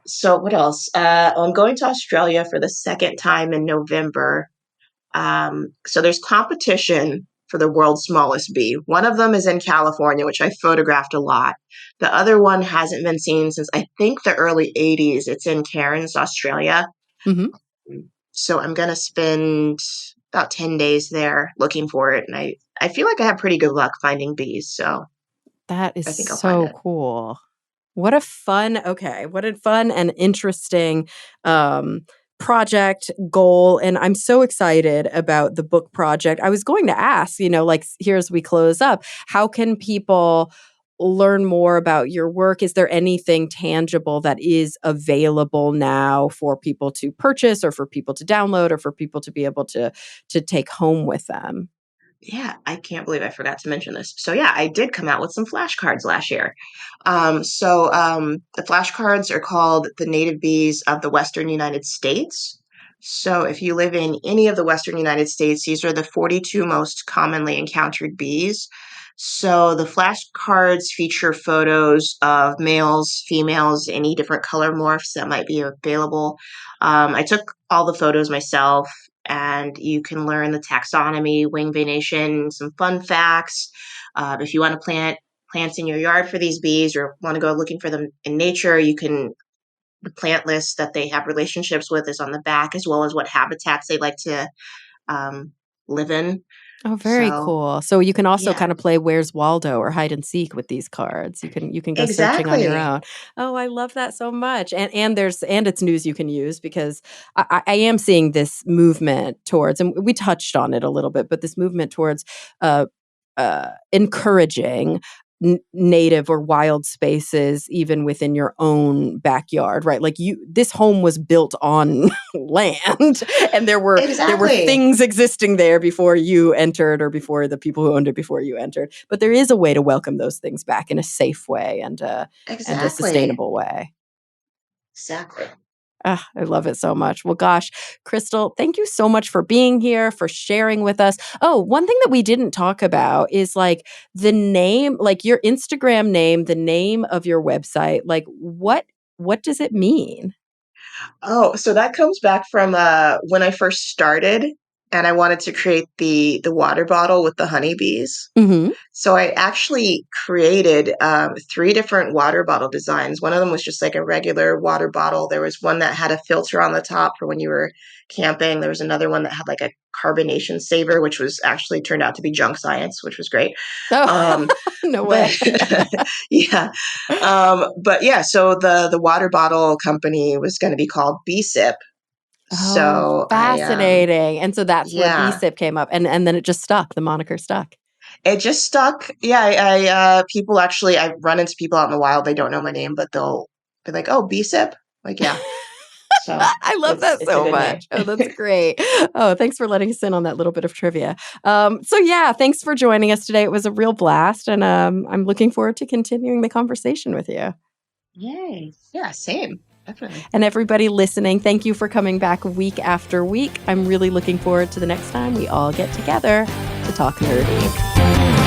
So what else? I'm going to Australia for the second time in November. So there's competition for the world's smallest bee. One of them is in California, which I photographed a lot. The other one hasn't been seen since I think the early 80s. It's in Cairns, Australia. mm-hmm. So I'm going to spend about 10 days there looking for it. And I feel like I have pretty good luck finding bees. So That is I think I'll find so it. cool. What a fun and interesting project goal. And I'm so excited about the book project. I was going to ask, like here as we close up, how can people learn more about your work? Is there anything tangible that is available now for people to purchase or for people to download or for people to be able to take home with them? Yeah, I can't believe I forgot to mention this. So yeah, I did come out with some flashcards last year. The flashcards are called the Native Bees of the Western United States. So if you live in any of the Western United States, these are the 42 most commonly encountered bees. So the flashcards feature photos of males, females, any different color morphs that might be available. I took all the photos myself, and you can learn the taxonomy, wing venation, some fun facts. If you want to plant plants in your yard for these bees or want to go looking for them in nature, the plant list that they have relationships with is on the back, as well as what habitats they like to live in. Oh, very So, cool. So you can also yeah, kind of play Where's Waldo or hide and seek with these cards. You can go searching on your exactly. own. Oh, I love that so much. And it's news you can use because I am seeing this movement towards, and we touched on it a little bit, but this movement towards uh, encouraging native or wild spaces even within your own backyard, right? Like this home was built on land and there were Exactly. things existing there before you entered or before the people who owned it before you entered, but there is a way to welcome those things back in a safe way and a Exactly. sustainable way. Exactly. Ah, I love it so much. Well, gosh, Krystle, thank you so much for being here, for sharing with us. Oh, one thing that we didn't talk about is like the name, like your Instagram name, the name of your website. Like what does it mean? Oh, so that comes back from when I first started and I wanted to create the water bottle with the honeybees. Mhm. So I actually created three different water bottle designs. One of them was just like a regular water bottle. There was one that had a filter on the top for when you were camping. There was another one that had like a carbonation saver, which was actually turned out to be junk science, which was great. Oh, Um, no but way. yeah, but yeah. So the water bottle company was going to be called BSIP. Oh, So fascinating. And so that's where yeah. BSIP came up and then it just stuck, the moniker stuck. It just stuck. Yeah, people actually, I run into people out in the wild. They don't know my name, but they'll be like, "Oh, BSIP." Like, yeah. So I love that it's a so good name. much. Oh, that's great. Oh, thanks for letting us in on that little bit of trivia. So yeah, thanks for joining us today. It was a real blast, and I'm looking forward to continuing the conversation with you. Yay! Yeah, same. Definitely. And everybody listening, thank you for coming back week after week. I'm really looking forward to the next time we all get together to talk nerdy.